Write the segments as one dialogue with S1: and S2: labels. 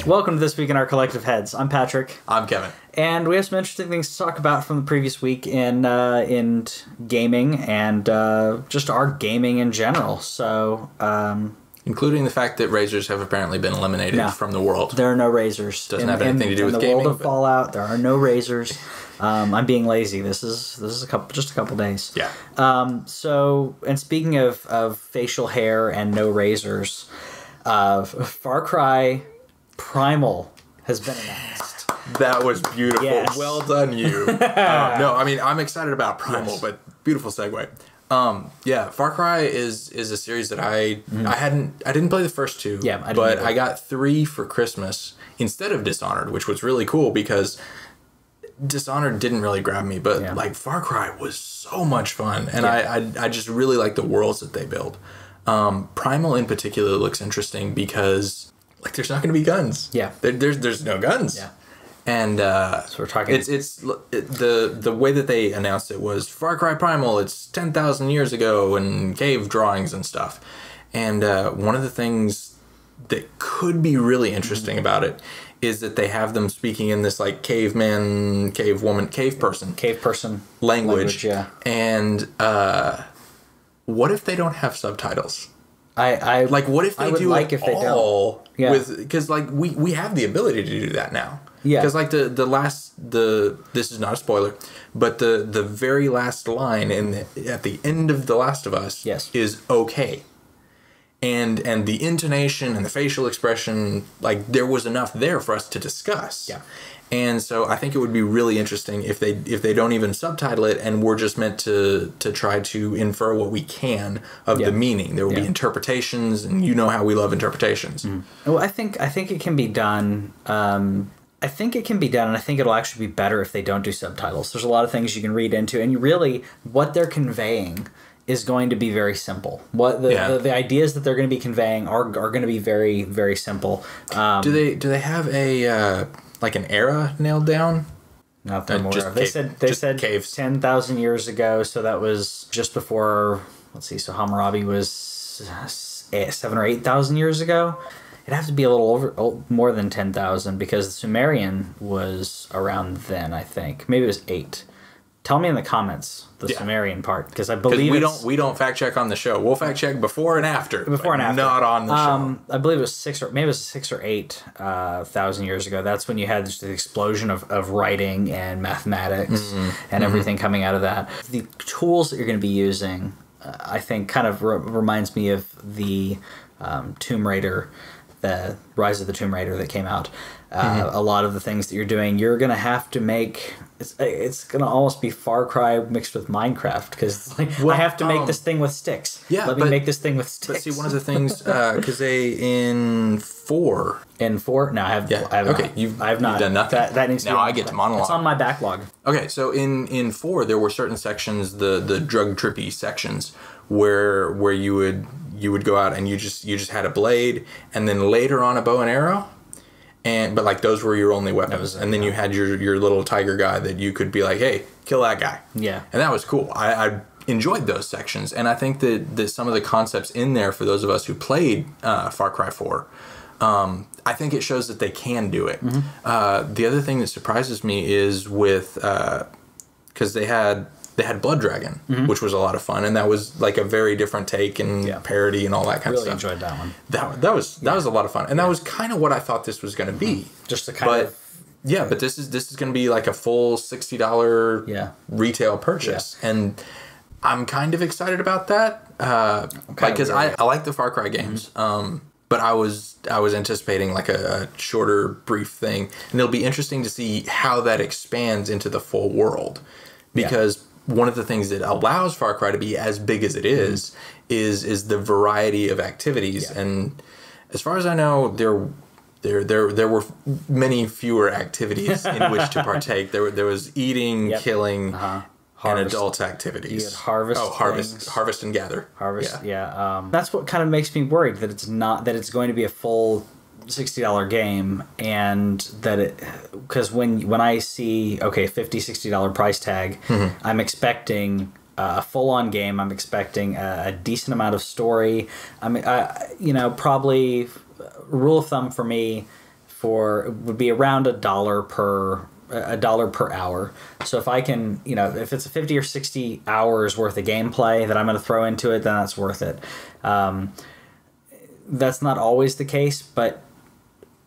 S1: Welcome to This Week in Our Collective Heads. I'm Patrick.
S2: I'm Kevin.
S1: And we have some interesting things to talk about from the previous week in gaming and just our gaming in general. So,
S2: including the fact that razors have apparently been eliminated from the world.
S1: There are no razors.
S2: Doesn't have anything to do with gaming.
S1: In the world of Fallout, there are no razors. I'm being lazy. This is just a couple days.
S2: Yeah.
S1: So, and speaking of facial hair and no razors, Far Cry Primal has been announced.
S2: That was beautiful.
S1: Yes.
S2: Well done, you. No, I mean, I'm excited about Primal, but beautiful segue. Yeah, Far Cry is a series that I didn't play the first two.
S1: Yeah,
S2: I got 3 for Christmas instead of Dishonored, which was really cool because Dishonored didn't really grab me, but like Far Cry was so much fun, and I just really like the worlds that they build. Primal in particular looks interesting because like there's not going to be guns.
S1: Yeah,
S2: there's no guns.
S1: Yeah.
S2: And
S1: so we're talking.
S2: The way that they announced it was Far Cry Primal. It's 10,000 years ago and cave drawings and stuff. And one of the things that could be really interesting about it is that they have them speaking in this like caveman, cave woman, cave person language. Yeah. And what if they don't have subtitles?
S1: I
S2: like. What if they do
S1: like
S2: it
S1: if they
S2: all
S1: don't? Yeah.
S2: Because like we have the ability to do that now.
S1: Yeah.
S2: Because like this is not a spoiler, but the very last line at the end of The Last of Us is okay. And the intonation and the facial expression, like there was enough there for us to discuss.
S1: Yeah.
S2: And so I think it would be really interesting if they don't even subtitle it and we're just meant to try to infer what we can of the meaning. There will be interpretations, and you know how we love interpretations.
S1: Well, I think it can be done. I think it can be done, and I think it'll actually be better if they don't do subtitles. There's a lot of things you can read into, and really what they're conveying is going to be very simple. What the ideas that they're going to be conveying are going to be very, very simple.
S2: Do they have a like an era nailed down?
S1: Not that I'm aware of. They said
S2: caves.
S1: 10,000 years ago, so that was just before. Let's see. So Hammurabi was 7,000 or 8,000 years ago. It'd have to be a little more than 10,000 because the Sumerian was around then. I think maybe it was 8. Tell me in the comments the Sumerian part, because I believe
S2: we don't fact check on the show. We'll fact check before and after.
S1: Before and after,
S2: not on the show.
S1: I believe it was 6 or 8,000 years ago. That's when you had the explosion of writing and mathematics and everything coming out of that. The tools that you're going to be using, I think, kind of reminds me of the Tomb Raider, the Rise of the Tomb Raider that came out. A lot of the things that you're doing, you're going to have to make. It's going to almost be Far Cry mixed with Minecraft, because like, I have to make this thing with sticks.
S2: Yeah,
S1: Let me make this thing with sticks.
S2: But see, one of the things, because in 4...
S1: In 4? No, I have not.
S2: I've not. You've done nothing.
S1: That needs to
S2: now I get to monologue.
S1: It's on my backlog.
S2: Okay, so in 4, there were certain sections, the drug trippy sections, where you would go out and you just had a blade, and then later on a bow and arrow. But like those were your only weapons, and then you had your little tiger guy that you could be like, hey, kill that guy.
S1: Yeah,
S2: and that was cool. I enjoyed those sections, and I think that some of the concepts in there for those of us who played Far Cry 4, I think it shows that they can do it. The other thing that surprises me is with because they had Blood Dragon, which was a lot of fun, and that was like a very different take and parody and all that kind of stuff.
S1: Really enjoyed that one.
S2: That was a lot of fun, and that was kind of what I thought this was going to be.
S1: Just the kind of
S2: but this is going to be like a full $60 retail purchase, and I'm kind of excited about that. Because I like the Far Cry games. But I was anticipating like a shorter, brief thing, and it'll be interesting to see how that expands into the full world, because one of the things that allows Far Cry to be as big as it is the variety of activities. And as far as I know, there were many fewer activities in which to partake. There was eating, killing, and adult activities.
S1: You had harvest
S2: and gather.
S1: Harvest, that's what kind of makes me worried that it's going to be a full $60 game, and that it, because when I see $50-$60 price tag, I'm expecting a full-on game. I'm expecting a decent amount of story. I mean, probably rule of thumb for me, would be around $1 per hour. So if I can, if it's a 50 or 60 hours worth of gameplay that I'm going to throw into it, then that's worth it. That's not always the case, but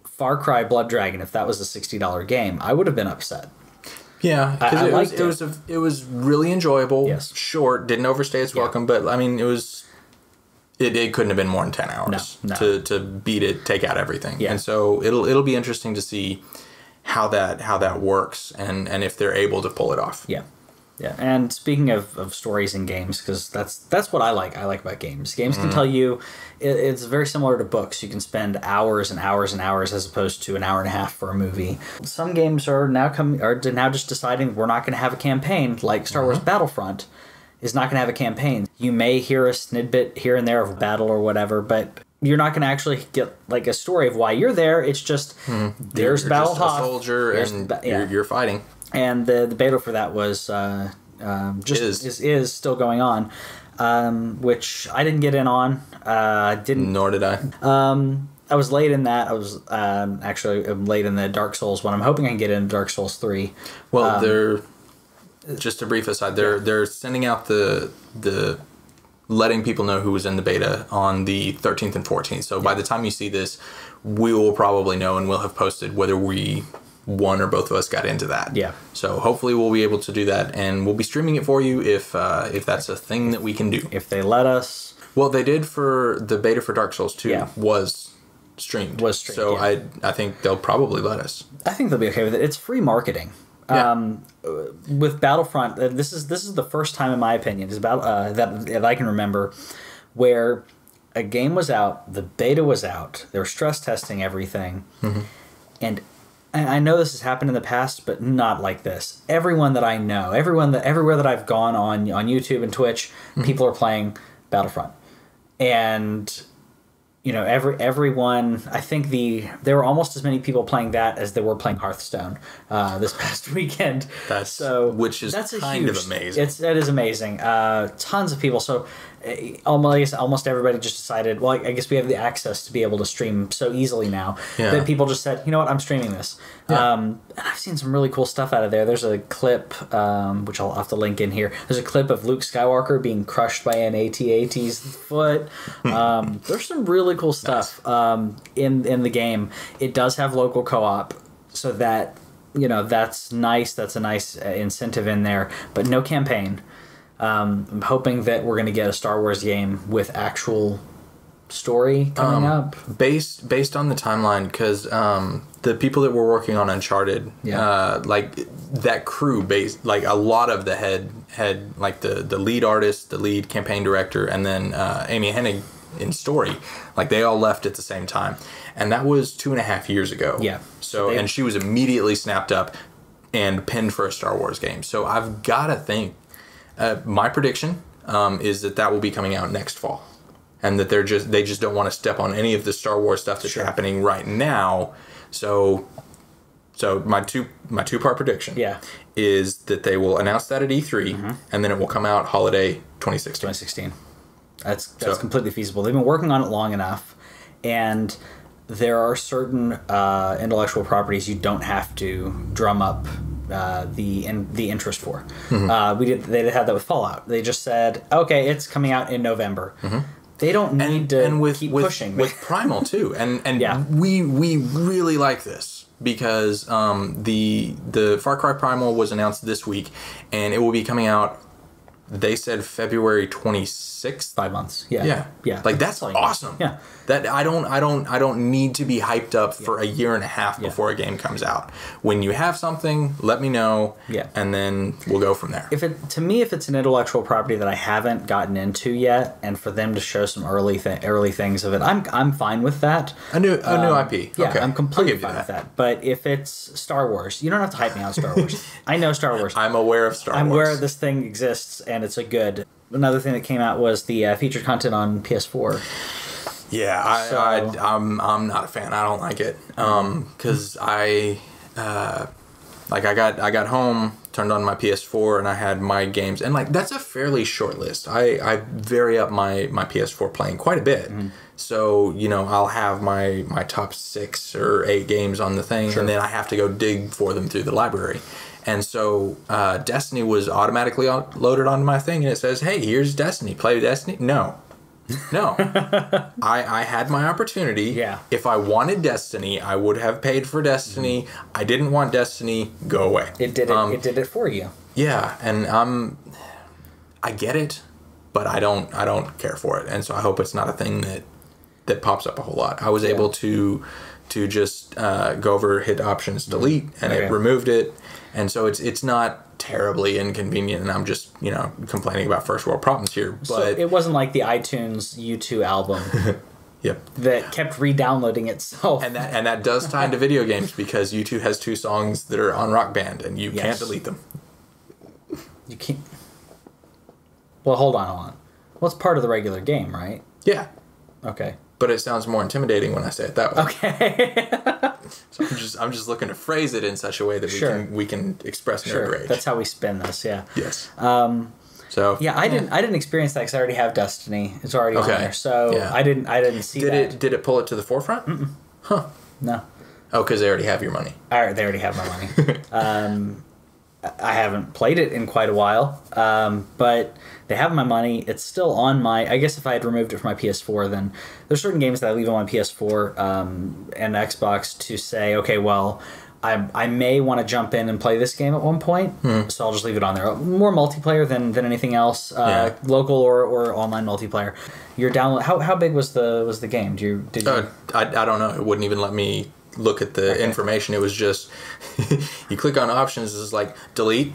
S1: Far Cry Blood Dragon, if that was a $60 game, I would have been upset.
S2: Yeah, because it was really enjoyable. Yes. Short, didn't overstay its welcome, but I mean, it couldn't have been more than 10 hours to beat it, take out everything. Yeah. And so it'll be interesting to see how that works and if they're able to pull it off. Yeah.
S1: Yeah. And speaking of stories in games, because that's what I like about games. Games can tell you, it's very similar to books. You can spend hours and hours and hours as opposed to an hour and a half for a movie. Some games are now just deciding we're not going to have a campaign, like Star Wars Battlefront is not going to have a campaign. You may hear a snidbit here and there of a battle or whatever, but you're not going to actually get like a story of why you're there. It's just there's
S2: you're
S1: Battle
S2: just a soldier and you're fighting.
S1: And the beta for that was is still going on, which I didn't get in on.
S2: Nor did I.
S1: I was late in that. I was actually late in the Dark Souls one. I'm hoping I can get into Dark Souls 3.
S2: Well, they're just a brief aside. They're sending out the letting people know who was in the beta on the 13th and 14th. So by the time you see this, we will probably know and we'll have posted whether one or both of us got into that. Yeah. So hopefully we'll be able to do that, and we'll be streaming it for you if that's a thing that we can do.
S1: If they let us.
S2: Well, they did for the beta for Dark Souls 2 was streamed. So I think they'll probably let us.
S1: I think they'll be okay with it. It's free marketing. Yeah. With Battlefront, this is the first time, in my opinion, that I can remember, where a game was out, the beta was out, they were stress testing everything, and I know this has happened in the past, but not like this. Everyone that I know, everywhere that I've gone on YouTube and Twitch, people are playing Battlefront, and everyone. I think there were almost as many people playing that as there were playing Hearthstone this past weekend.
S2: That's kind of amazing.
S1: That is amazing. Tons of people. So almost everybody just decided. Well, I guess we have the access to be able to stream so easily now that people just said, you know what, I'm streaming this. Yeah. And I've seen some really cool stuff out of there. There's a clip, which I'll have to link in here. There's a clip of Luke Skywalker being crushed by an AT-AT's foot. There's some really cool stuff in the game. It does have local co-op, so that that's nice. That's a nice incentive in there, but no campaign. I'm hoping that we're going to get a Star Wars game with actual story coming up.
S2: Based on the timeline, because the people that were working on Uncharted, like that crew, like a lot of the head like the lead artist, the lead campaign director, and then Amy Hennig in story, like they all left at the same time, and that was 2.5 years ago. Yeah. So and she was immediately snapped up and pinned for a Star Wars game. So I've got to think. My prediction is that will be coming out next fall, and that they just don't want to step on any of the Star Wars stuff that's happening right now. So my two-part prediction is that they will announce that at E3, and then it will come out holiday 2016.
S1: That's completely feasible. They've been working on it long enough, and there are certain intellectual properties you don't have to drum up the interest for. They had that with Fallout. They just said, okay, it's coming out in November. They don't need to keep pushing.
S2: With Primal too, and we really like this because the Far Cry Primal was announced this week, and it will be coming out. They said February 26th.
S1: 5 months.
S2: Yeah. Like that's awesome. Yeah. That I don't need to be hyped up for a year and a half before a game comes out. When you have something, let me know. Yeah. And then we'll go from there.
S1: If it's an intellectual property that I haven't gotten into yet, and for them to show some early things of it, I'm fine with that.
S2: A new IP.
S1: Yeah, okay. I'm completely fine with that. But if it's Star Wars, you don't have to hype me on Star Wars. I know Star Wars.
S2: I'm aware of Star Wars.
S1: I'm aware this thing exists, and it's a good. Another thing that came out was the featured content on PS4.
S2: Yeah, I'm not a fan. I don't like it because I got home to turned on my PS4 and I had my games, and like that's a fairly short list. I vary up my PS4 playing quite a bit. So, you know, I'll have my top 6 or 8 games on the thing, and then I have to go dig for them through the library. And so Destiny was automatically loaded onto my thing, and it says, hey, here's Destiny. Play Destiny? No. I had my opportunity.
S1: Yeah.
S2: If I wanted Destiny, I would have paid for Destiny. I didn't want Destiny. Go away.
S1: It did it. It did it for you.
S2: Yeah, and I get it, but I don't care for it, and so I hope it's not a thing that pops up a whole lot. I was able to just go over, hit options, delete, and it removed it, and so it's not terribly inconvenient, and I'm just, you know, complaining about first world problems here. But
S1: so it wasn't like the iTunes U2 album.
S2: Yep.
S1: That kept re-downloading itself.
S2: And that does tie into video games, because U2 has 2 songs that are on Rock Band, and you can't delete them.
S1: You can't. Well, hold on. Well, it's part of the regular game, right?
S2: Yeah.
S1: Okay.
S2: But it sounds more intimidating when I say it that way.
S1: Okay.
S2: So I'm just looking to phrase it in such a way that we can express nerd rage.
S1: That's how we spin this. Yeah.
S2: Yes.
S1: So yeah, I didn't experience that because I already have Destiny. It's already on there, so I didn't see that.
S2: Did it pull it to the forefront?
S1: Mm-mm.
S2: Huh?
S1: No.
S2: Oh, because they already have your money.
S1: They already have my money. I haven't played it in quite a while, but they have my money. It's still on my... I guess if I had removed it from my PS4, then there's certain games that I leave on my PS4 and Xbox to say, okay, well, I may want to jump in and play this game at one point, so I'll just leave it on there. More multiplayer than anything else, local or online multiplayer. Your download... How big was the game? Did you?
S2: I don't know. It wouldn't even let me look at the information. It was just you click on options, it's like delete.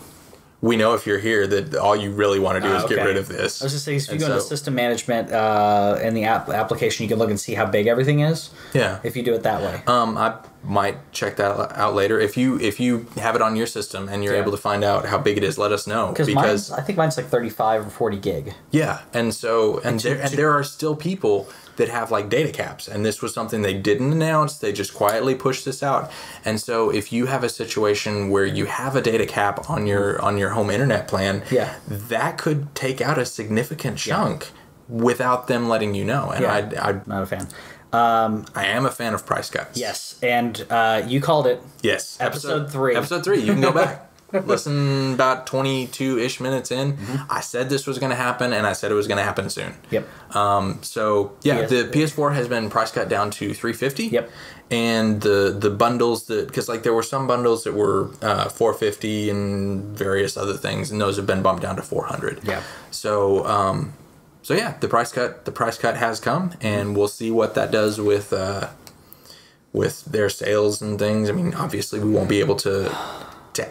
S2: We know if you're here that all you really want to do is get rid of this.
S1: I was just saying, if you go into system management in the application, you can look and see how big everything is.
S2: Yeah.
S1: If you do it that way.
S2: I might check that out later. If you have it on your system and you're able to find out how big it is, let us know.
S1: Because I think mine's like 35 or 40 gig.
S2: Yeah, and there are still people that have like data caps, and this was something they didn't announce. They just quietly pushed this out. And so if you have a situation where you have a data cap on your home internet plan, that could take out a significant chunk without them letting you know. And I'm
S1: not a fan.
S2: I am a fan of price cuts.
S1: Yes, and you called it.
S2: Yes,
S1: episode 3.
S2: Episode 3. You can go back. Listen, about 22-ish minutes in, I said this was going to happen, and I said it was going to happen soon.
S1: Yep.
S2: So yeah, the PS4 has been price cut down to $350.
S1: Yep.
S2: And the bundles because like there were some bundles that were $450 and various other things, and those have been bumped down to $400.
S1: Yeah.
S2: So yeah, the price cut has come, and we'll see what that does with their sales and things. I mean, obviously we won't be able to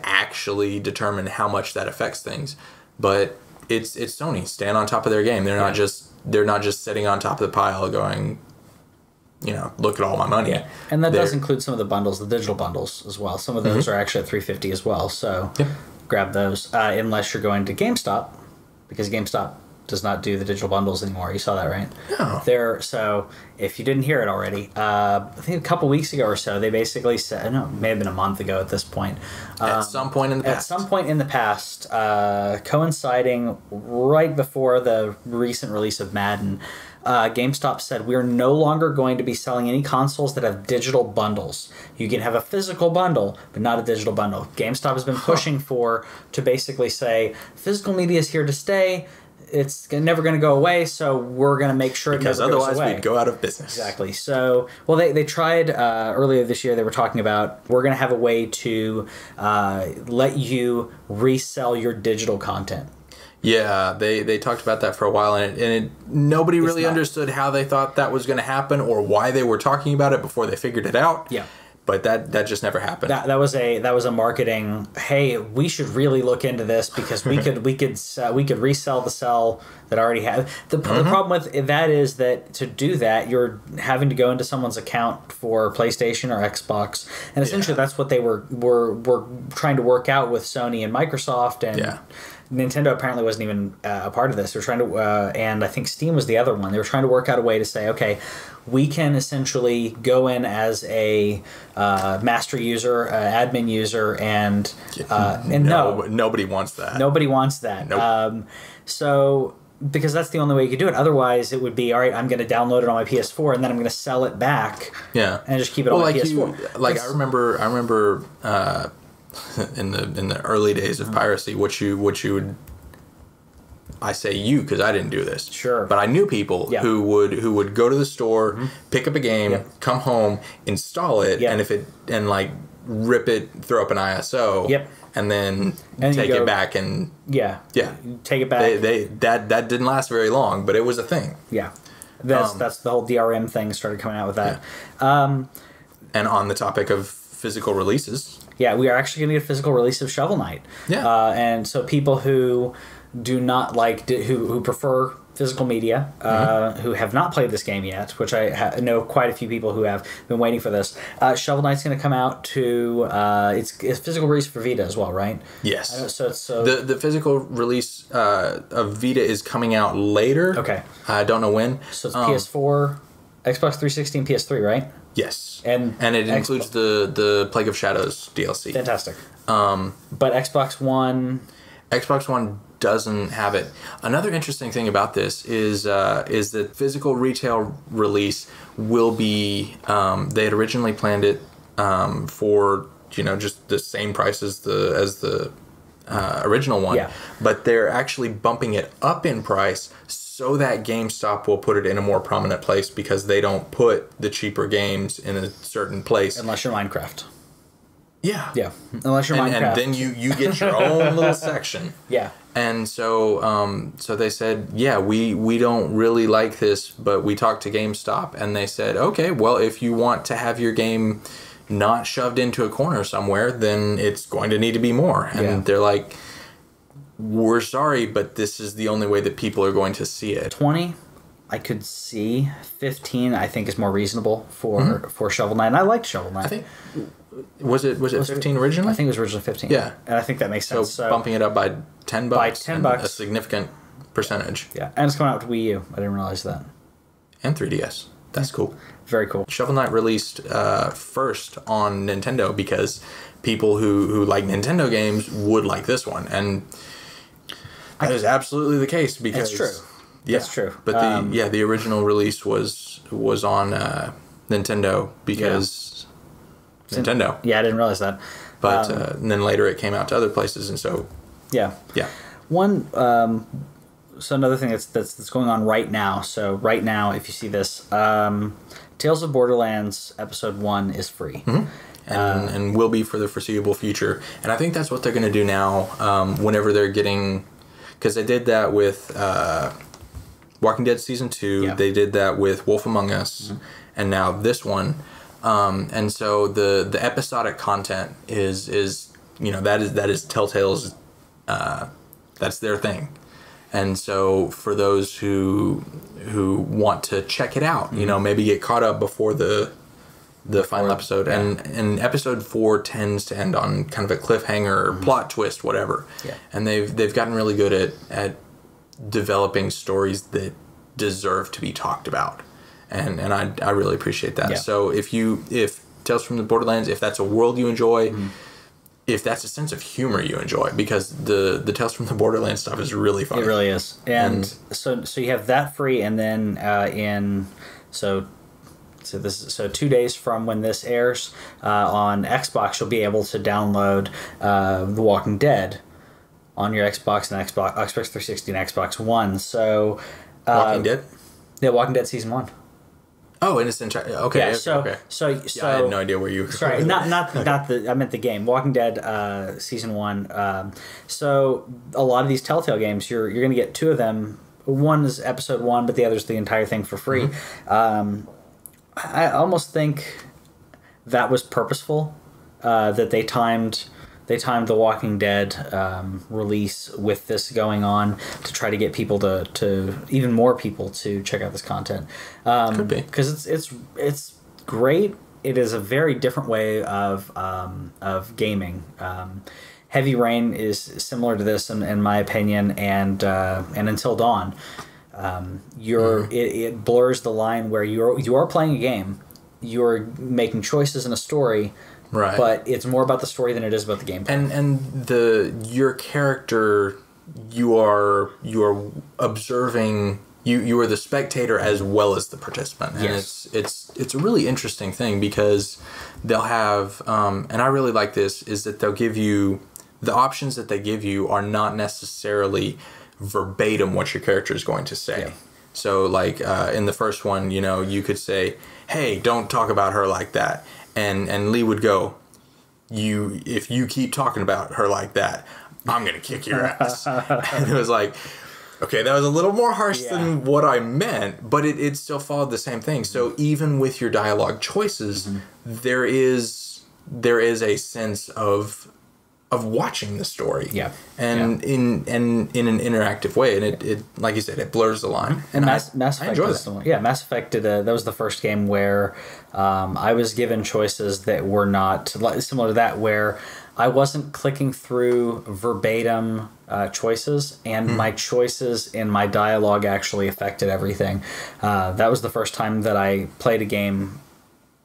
S2: actually determine how much that affects things, but it's Sony staying on top of their game. They're not just sitting on top of the pile going, you know, look at all my money.
S1: Yeah. And that does include some of the bundles, the digital bundles as well. Some of those are actually at $350 as well. So grab those unless you're going to GameStop, because GameStop does not do the digital bundles anymore. You saw that, right?
S2: No.
S1: So if you didn't hear it already, I think a couple weeks ago or so, they basically said, no, it may have been a month ago at this point.
S2: At some point in the past.
S1: Coinciding right before the recent release of Madden, GameStop said, we're no longer going to be selling any consoles that have digital bundles. You can have a physical bundle, but not a digital bundle. GameStop has been pushing to basically say, physical media is here to stay. It's never going to go away, so we're going to make sure it never goes away.
S2: Because otherwise we'd go out of business.
S1: Exactly. So, well, they tried earlier this year. They were talking about, we're going to have a way to let you resell your digital content.
S2: Yeah, they talked about that for a while, and nobody really understood how they thought that was going to happen or why they were talking about it before they figured it out.
S1: Yeah.
S2: But that just never happened.
S1: That was a marketing. Hey, we should really look into this because we could resell the cell that already had the problem with that is that to do that you're having to go into someone's account for PlayStation or Xbox, and essentially that's what they were trying to work out with Sony and Microsoft, and Nintendo apparently wasn't even a part of this. They were trying to, and I think Steam was the other one. They were trying to work out a way to say, okay, we can essentially go in as a master user, admin user, and
S2: nobody wants that.
S1: Nobody wants that.
S2: Nope.
S1: So because that's the only way you could do it. Otherwise, it would be, all right, I'm going to download it on my PS4 and then I'm going to sell it back.
S2: Yeah.
S1: And just keep it on my PS4.
S2: I remember in the early days of piracy, what you would, I say you because I didn't do this.
S1: Sure.
S2: But I knew people who would go to the store, pick up a game, come home, install it, and like rip it, throw up an ISO.
S1: Yep.
S2: And then take it back and
S1: take it back.
S2: That didn't last very long, but it was a thing.
S1: Yeah, that's the whole DRM thing started coming out with that.
S2: Yeah. And on the topic of physical releases,
S1: we are actually going to get a physical release of Shovel Knight.
S2: Yeah,
S1: and so people who do not like who prefer physical media, who have not played this game yet, which I know quite a few people who have been waiting for this. Shovel Knight's going to come out to it's physical release for Vita as well, right?
S2: Yes.
S1: So
S2: the physical release of Vita is coming out later.
S1: Okay.
S2: I don't know when.
S1: So it's PS4, Xbox 360, and PS3, right?
S2: Yes.
S1: And
S2: it includes the Plague of Shadows DLC.
S1: Fantastic. But Xbox One
S2: doesn't have it. Another interesting thing about this is that physical retail release will be. They had originally planned it for just the same price as the original one, but they're actually bumping it up in price so that GameStop will put it in a more prominent place because they don't put the cheaper games in a certain place
S1: unless you're Minecraft.
S2: Yeah.
S1: Unless you're Minecraft,
S2: and then you get your own little section.
S1: Yeah.
S2: And so they said, we don't really like this, but we talked to GameStop, and they said, okay, well, if you want to have your game not shoved into a corner somewhere, then it's going to need to be more. And they're like, we're sorry, but this is the only way that people are going to see it.
S1: 20, I could see. 15, I think, is more reasonable for Shovel Knight. And I liked Shovel Knight.
S2: I think... Was it 15 originally?
S1: I think it was originally 15.
S2: Yeah.
S1: And I think that makes sense.
S2: So bumping it up by $10.
S1: By $10.
S2: A significant percentage.
S1: Yeah. And it's coming out to Wii U. I didn't realize that.
S2: And 3DS. That's cool.
S1: Very cool.
S2: Shovel Knight released first on Nintendo because people who like Nintendo games would like this one. And that is absolutely the case because...
S1: That's true.
S2: Yeah,
S1: that's true.
S2: But the original release was on Nintendo because... Nintendo.
S1: Yeah, I didn't realize that.
S2: But and then later it came out to other places, and so yeah.
S1: One so another thing that's going on right now. So right now, if you see this, Tales of Borderlands Episode 1 is free,
S2: and will be for the foreseeable future. And I think that's what they're going to do now. Whenever they're getting, because they did that with Walking Dead Season 2. Yeah. They did that with Wolf Among Us, and now this one. And so the episodic content is that is Telltale's that's their thing. And so for those who want to check it out, maybe get caught up before the final episode. Yeah. And episode 4 tends to end on kind of a cliffhanger, plot twist, whatever. Yeah. And they've gotten really good at developing stories that deserve to be talked about. And I really appreciate that. Yeah. So if Tales from the Borderlands, if that's a world you enjoy, if that's a sense of humor you enjoy, because the Tales from the Borderlands stuff is really funny.
S1: It really is. And so you have that free, and then so 2 days from when this airs on Xbox, you'll be able to download The Walking Dead on your Xbox and Xbox 360 and Xbox One. So
S2: Walking Dead?
S1: Yeah, Walking Dead Season 1.
S2: Oh, in its entire okay.
S1: Yeah,
S2: okay.
S1: So
S2: I had no idea where you were.
S1: Sorry, not the. I meant the game, Walking Dead Season 1. So a lot of these Telltale games, you're going to get 2 of them. One is Episode 1, but the other's the entire thing for free. I almost think that was purposeful. That they timed The Walking Dead release with this going on to try to get people to even more people to check out this content.
S2: Could be,
S1: because it's great. It is a very different way of gaming. Heavy Rain is similar to this in my opinion, and Until Dawn. It blurs the line where you are playing a game, you're making choices in a story, right? But it's more about the story than it is about the gameplay.
S2: And your character, you are observing. You are the spectator as well as the participant, and yes. it's a really interesting thing because they'll have and I really like this is that they'll give you the options that they give you are not necessarily verbatim what your character is going to say. Yeah. So like in the first one, you could say, "Hey, don't talk about her like that," and Lee would go, if you keep talking about her like that, I'm gonna kick your ass." And it was like, okay, that was a little more harsh than what I meant, but it still followed the same thing. So even with your dialogue choices, there is a sense of watching the story, and in an interactive way, and it like you said, it blurs the line.
S1: And Mass Effect was the one. Yeah, Mass Effect that was the first game where I was given choices that were not similar to that, where I wasn't clicking through verbatim choices, and my choices in my dialogue actually affected everything. That was the first time that I played a game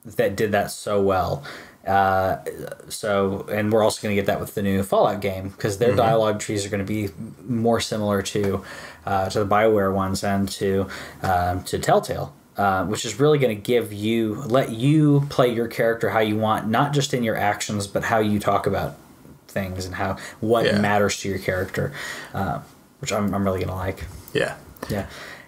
S1: that did that so well. And we're also going to get that with the new Fallout game, because their dialogue trees are going to be more similar to the BioWare ones and to Telltale. Which is really going to let you play your character how you want, not just in your actions, but how you talk about things and what matters to your character, which I'm really going to like. Yeah. Yeah.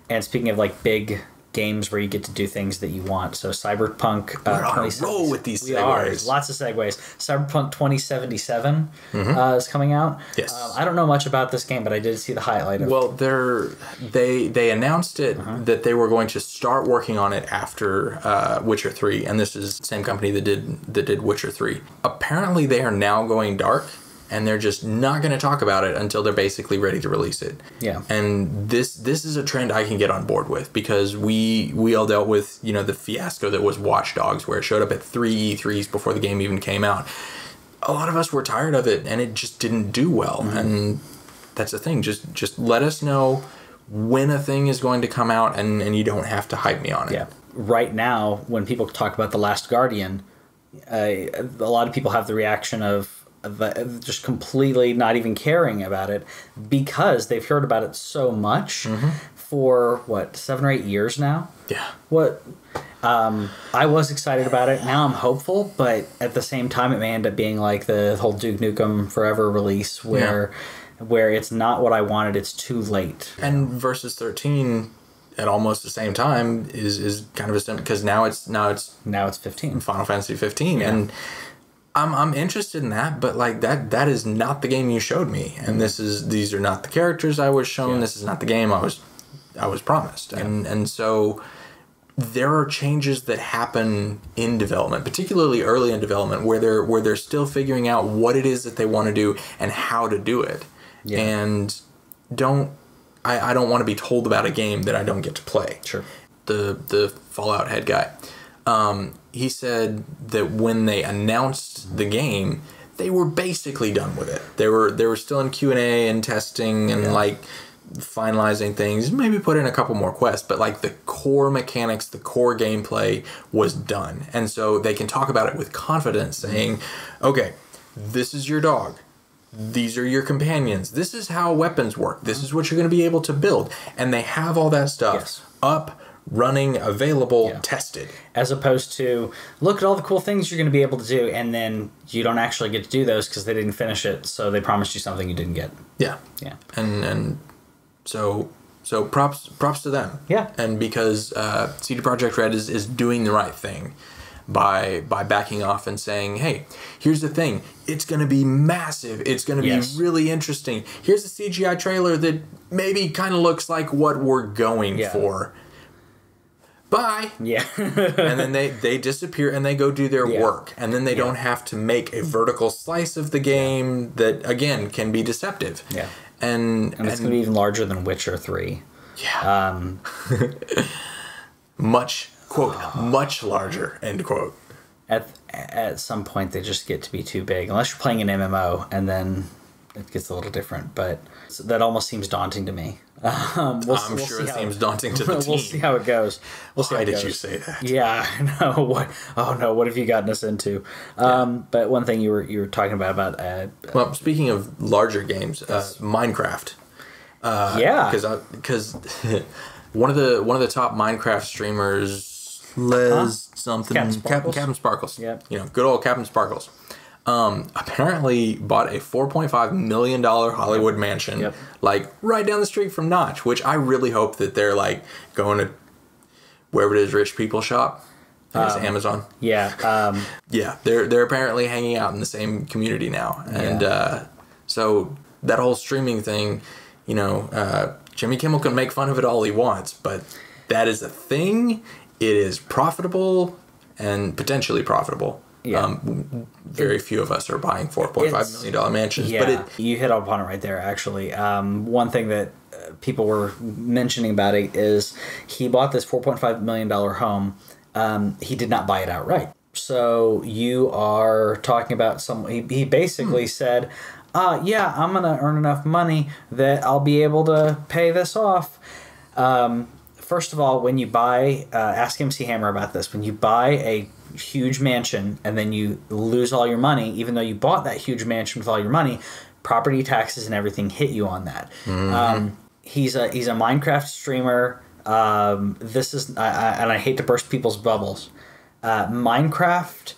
S1: And speaking of like big games where you get to do things that you want, so Cyberpunk
S2: we're on a roll with these segues.
S1: Lots of segues. Cyberpunk 2077 is coming out.
S2: Yes.
S1: I don't know much about this game, but I did see the highlight of it.
S2: Well, they announced it that they were going to start working on it after Witcher 3, and this is the same company that did Witcher 3. Apparently they are now going dark, and they're just not going to talk about it until they're basically ready to release it. Yeah. And this is a trend I can get on board with, because we all dealt with, the fiasco that was Watch Dogs, where it showed up at 3 E3s before the game even came out. A lot of us were tired of it, and it just didn't do well. And that's the thing. Just let us know when a thing is going to come out, and you don't have to hype me on it.
S1: Yeah. Right now, when people talk about The Last Guardian, a lot of people have the reaction of just completely not even caring about it, because they've heard about it so much for 7 or 8 years now. Yeah. I was excited about it. Now I'm hopeful, but at the same time, it may end up being like the whole Duke Nukem Forever release, where it's not what I wanted. It's too late.
S2: And Versus 13 at almost the same time is kind of a sim, because now it's
S1: 15.
S2: Final Fantasy 15, and I'm interested in that, but like that is not the game you showed me, and these are not the characters I was shown. This is not the game I was promised, and so there are changes that happen in development, particularly early in development, where they're still figuring out what it is that they want to do and how to do it, and I don't want to be told about a game that I don't get to play.
S1: Sure.
S2: The Fallout head guy. He said that when they announced the game, they were basically done with it. They were still in Q&A and testing and like finalizing things, maybe put in a couple more quests, but like the core mechanics, the core gameplay was done. And so they can talk about it with confidence, saying, okay, this is your dog. These are your companions. This is how weapons work. This is what you're going to be able to build. And they have all that stuff up, running, available, tested.
S1: As opposed to, look at all the cool things you're going to be able to do, and then you don't actually get to do those because they didn't finish it, so they promised you something you didn't get.
S2: Yeah. Yeah. And so props to them.
S1: Yeah.
S2: And because CD Projekt Red is doing the right thing by backing off and saying, hey, here's the thing. It's going to be massive. It's going to be really interesting. Here's a CGI trailer that maybe kind of looks like what we're going for. Bye.
S1: Yeah.
S2: And then they disappear and they go do their work. And then they don't have to make a vertical slice of the game that, again, can be deceptive.
S1: Yeah.
S2: And
S1: it's going to be even larger than Witcher 3.
S2: Yeah. Much, quote, much larger, end quote.
S1: at some point they just get to be too big, unless you're playing an MMO, and then it gets a little different. But that almost seems daunting to me.
S2: I'm sure it seems daunting to the team.
S1: We'll see how it goes.
S2: Why did you say that?
S1: Yeah, I know. What? Oh no! What have you gotten us into? But one thing you were talking about.
S2: Well, speaking of larger games, Minecraft. Because one of the top Minecraft streamers, Captain Sparkles.
S1: Yep.
S2: You know, good old Captain Sparkles. Apparently bought a $4.5 million Hollywood mansion, like right down the street from Notch, which I really hope that they're like going to wherever it is rich people shop. I think it's Amazon.
S1: Yeah.
S2: Yeah. They're apparently hanging out in the same community now. And, so that whole streaming thing, you know, Jimmy Kimmel can make fun of it all he wants, but that is a thing. It is profitable and potentially profitable.
S1: Yeah.
S2: Very few of us are buying $4.5 million mansions.
S1: Yeah,
S2: but
S1: you hit upon it right there, actually. One thing that people were mentioning about it is he bought this $4.5 million home. He did not buy it outright. So you are talking about he basically said, yeah, I'm going to earn enough money that I'll be able to pay this off. First of all, when you buy, ask MC Hammer about this, when you buy a huge mansion and then you lose all your money, even though you bought that huge mansion with all your money, property taxes and everything hit you on that. Mm-hmm. He's a Minecraft streamer. This is, and I hate to burst people's bubbles. Minecraft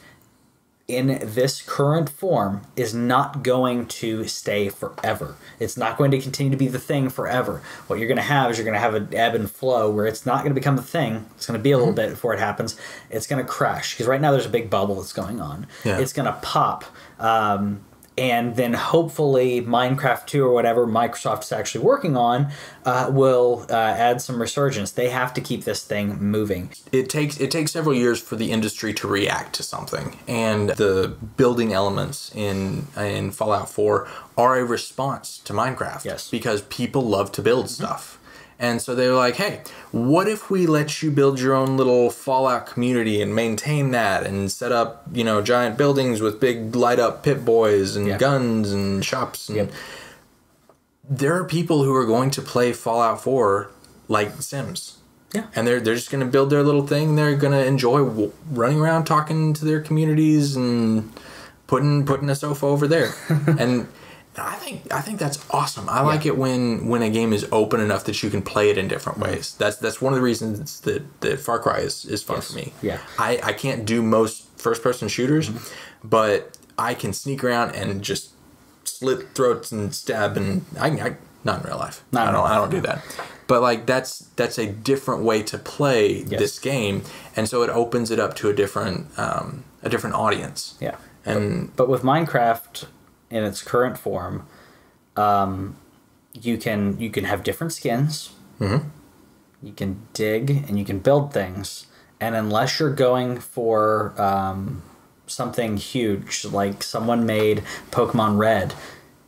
S1: in this current form is not going to stay forever. It's not going to continue to be the thing forever. What you're going to have is you're going to have an ebb and flow where it's not going to become the thing. It's going to be a little bit before it happens. It's going to crash because right now there's a big bubble that's going on. Yeah. It's going to pop. And then hopefully Minecraft 2 or whatever Microsoft is actually working on will add some resurgence. They have to keep this thing moving.
S2: It takes several years for the industry to react to something, and the building elements in Fallout 4 are a response to Minecraft.
S1: Yes.
S2: Because people love to build stuff. And so they were like, hey, what if we let you build your own little Fallout community and maintain that and set up, you know, giant buildings with big light up Pip-Boys and guns and shops. And there are people who are going to play Fallout 4 like Sims.
S1: Yeah.
S2: And they're just going to build their little thing. They're going to enjoy running around talking to their communities and putting a sofa over there. And I think that's awesome. I like it when a game is open enough that you can play it in different ways. That's one of the reasons that Far Cry is fun for me.
S1: Yeah.
S2: I can't do most first person shooters, but I can sneak around and just slit throats and stab, and I not in real life. I don't do that. But like that's a different way to play this game, and so it opens it up to a different audience.
S1: Yeah.
S2: And
S1: but with Minecraft in its current form, you can have different skins.
S2: Mm-hmm.
S1: You can dig and you can build things, and unless you're going for something huge, like someone made Pokemon Red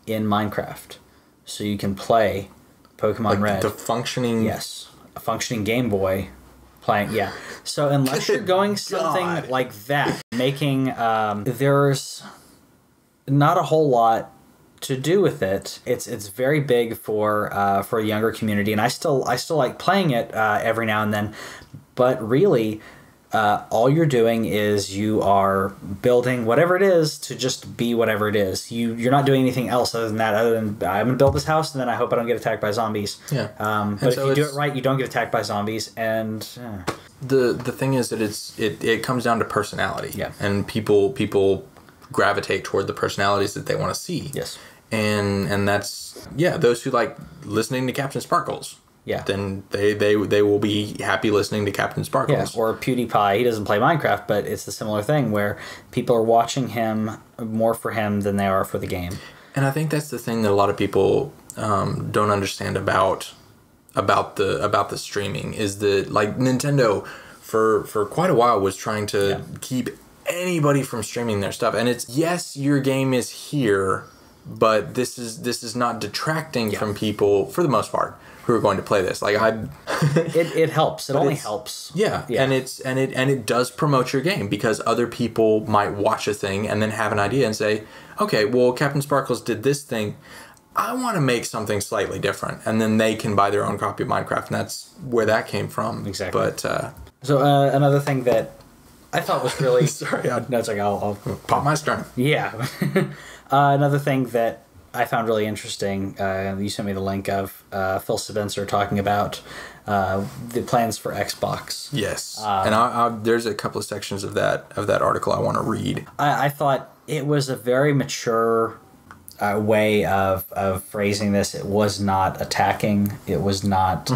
S1: in Minecraft, so you can play Pokemon Red.
S2: The functioning,
S1: a functioning Game Boy playing, So unless you're going something like that, making there's not a whole lot to do with it. It's very big for a younger community, and I still like playing it every now and then. But really, all you're doing is you are building whatever it is to just be whatever it is. You're not doing anything else other than that. Other than I'm gonna build this house, and then I hope I don't get attacked by zombies.
S2: Yeah.
S1: But if you do it right, you don't get attacked by zombies. And
S2: the thing is that it comes down to personality.
S1: Yeah.
S2: And people gravitate toward the personalities that they want to see.
S1: Yes.
S2: And that's those who like listening to Captain Sparkles.
S1: Yeah.
S2: Then they will be happy listening to Captain Sparkles.
S1: Yeah. Or PewDiePie. He doesn't play Minecraft, but it's a similar thing where people are watching him more for him than they are for the game.
S2: And I think that's the thing that a lot of people don't understand about the streaming is that like Nintendo for quite a while was trying to keep anybody from streaming their stuff, and it's your game is here, but this is not detracting from people for the most part who are going to play this. Like
S1: it helps. It only helps.
S2: Yeah. And it does promote your game, because other people might watch a thing and then have an idea and say, okay, well, Captain Sparkles did this thing. I want to make something slightly different, and then they can buy their own copy of Minecraft, and that's where that came from.
S1: Exactly.
S2: But
S1: so another thing that I thought was really
S2: sorry,
S1: no, it's like I'll
S2: pop my sternum.
S1: Yeah. Another thing that I found really interesting. You sent me the link of Phil Spencer talking about the plans for Xbox.
S2: Yes, and there's a couple of sections of that article I want to read.
S1: I thought it was a very mature way of phrasing this. It was not attacking. It was not.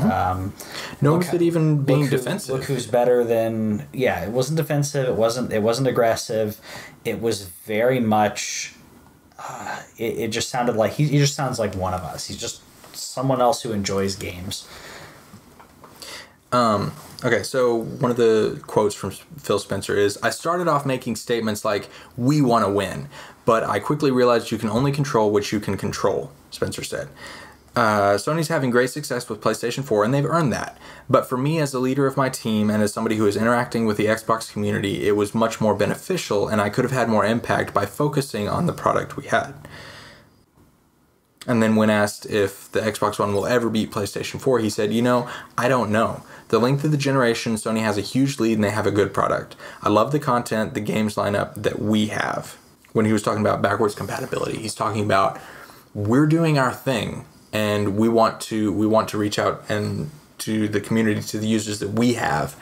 S2: Nor was it even being defensive.
S1: Look who's better than. Yeah, it wasn't defensive. It wasn't aggressive. It was very much. It just sounded like he just sounds like one of us. He's just someone else who enjoys games.
S2: Okay, so one of the quotes from Phil Spencer is, "I started off making statements like, 'We want to win,' but I quickly realized you can only control what you can control," Spencer said. Sony's having great success with PlayStation 4, and they've earned that. But for me, as a leader of my team and as somebody who is interacting with the Xbox community, it was much more beneficial, and I could have had more impact by focusing on the product we had. And then when asked if the Xbox One will ever beat PlayStation 4, he said, I don't know. The length of the generation, Sony has a huge lead and they have a good product. I love the content, the games lineup that we have. When he was talking about backwards compatibility, he's talking about we're doing our thing and we want to reach out and to the community, to the users that we have,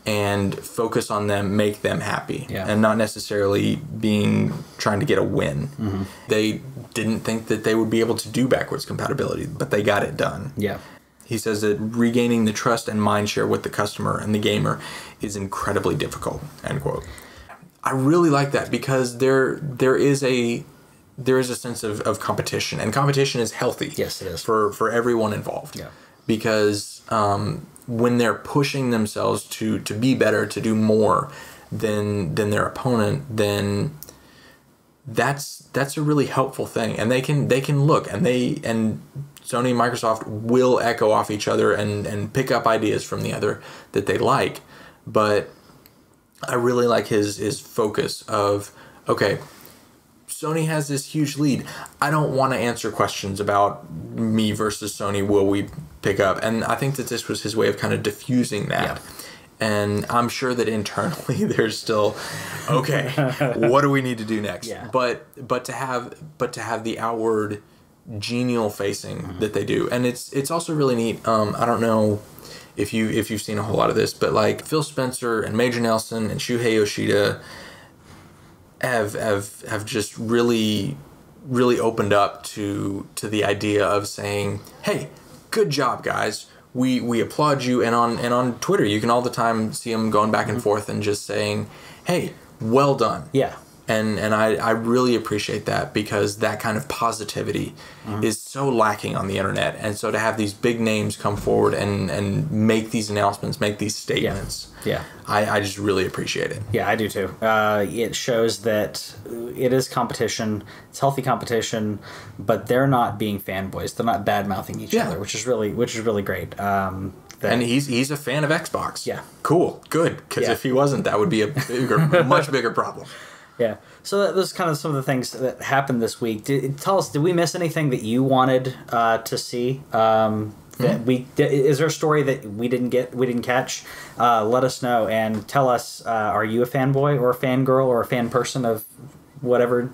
S2: and focus on them, make them happy, and not necessarily trying to get a win. Mm-hmm. They didn't think that they would be able to do backwards compatibility, but they got it done. Yeah. He says that regaining the trust and mindshare with the customer and the gamer is incredibly difficult, end quote. I really like that, because there is a sense of competition, and competition is healthy. Yes, it is. For everyone involved. Yeah. Because when they're pushing themselves to be better, to do more than their opponent, then that's a really helpful thing. And they can look, and Sony and Microsoft will echo off each other and pick up ideas from the other that they like. But I really like his focus of, okay, Sony has this huge lead. I don't want to answer questions about me versus Sony. Will we pick up? And I think that this was his way of kind of diffusing that. Yeah. And I'm sure that internally there's still, okay, what do we need to do next? Yeah. But to have the outward genial facing that they do, and it's also really neat. I don't know if you've seen a whole lot of this, but like Phil Spencer and Major Nelson and Shuhei Yoshida have just really opened up to the idea of saying, hey, good job, guys. We applaud you, and on Twitter you can all the time see them going back and forth and just saying, hey, well done. Yeah. And I really appreciate that, because that kind of positivity is so lacking on the internet. And so to have these big names come forward and make these announcements, make these statements, I just really appreciate it. Yeah, I do too. It shows that it is competition. It's healthy competition, but they're not being fanboys. They're not bad-mouthing each other, which is really great. And he's a fan of Xbox. Yeah. Cool. Good. Because if he wasn't, that would be a much bigger problem. Yeah. So those kind of some of the things that happened this week. Tell us, did we miss anything that you wanted to see? Is there a story that we didn't catch? Let us know and tell us. Are you a fanboy or a fangirl or a fan person of whatever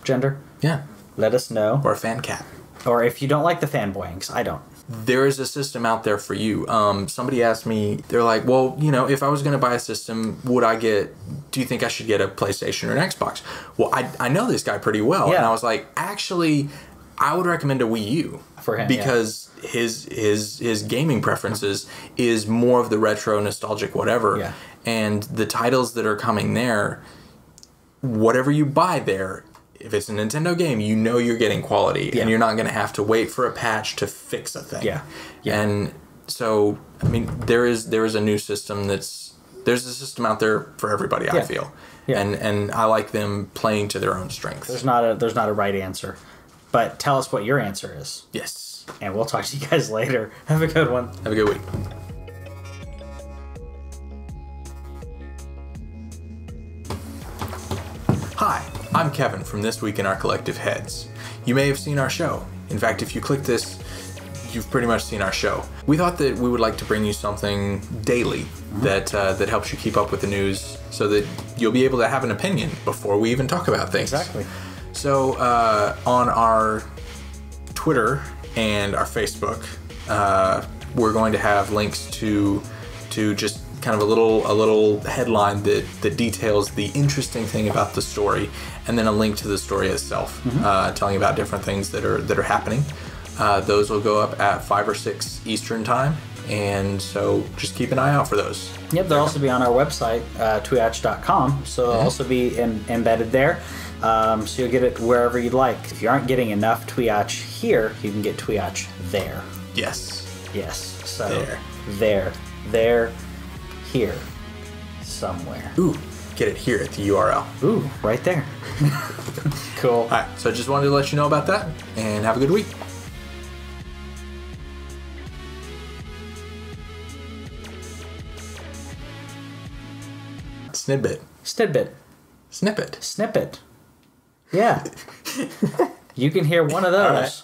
S2: gender? Yeah. Let us know. Or a fan cat. Or if you don't like the fanboying, 'cause I don't. There is a system out there for you. Somebody asked me, they're like, well, if I was going to buy a system, do you think I should get a PlayStation or an Xbox? Well, I know this guy pretty well. Yeah. And I was like, actually, I would recommend a Wii U. For him, because his gaming preferences is more of the retro, nostalgic, whatever. Yeah. And the titles that are coming there, whatever you buy there, if it's a Nintendo game, you're getting quality, and you're not going to have to wait for a patch to fix a thing. Yeah. And so, I mean, there is a new system there's a system out there for everybody. I feel, and I like them playing to their own strengths. There's not a right answer, but tell us what your answer is. Yes.
S1: And we'll talk to you guys later. Have a good one.
S2: Have a good week. Hi, I'm Kevin from This Week in Our Collective Heads. You may have seen our show. In fact, if you click this, you've pretty much seen our show. We thought that we would like to bring you something daily that helps you keep up with the news so that you'll be able to have an opinion before we even talk about things.
S1: Exactly.
S2: So on our Twitter and our Facebook, we're going to have links to just kind of a little headline that details the interesting thing about the story, and then a link to the story itself, telling about different things that are happening. Those will go up at 5 or 6 Eastern time, and so just keep an eye out for those.
S1: Yep, they'll also be on our website, tweetch.com, so they'll also be embedded there. So you'll get it wherever you'd like. If you aren't getting enough Tweetch here, you can get Tweetch there.
S2: Yes.
S1: So there, here, somewhere.
S2: Ooh, get it here at the URL.
S1: Ooh, right there. Cool.
S2: All right, so I just wanted to let you know about that, and have a good week. Snippet.
S1: Yeah. You can hear one of those.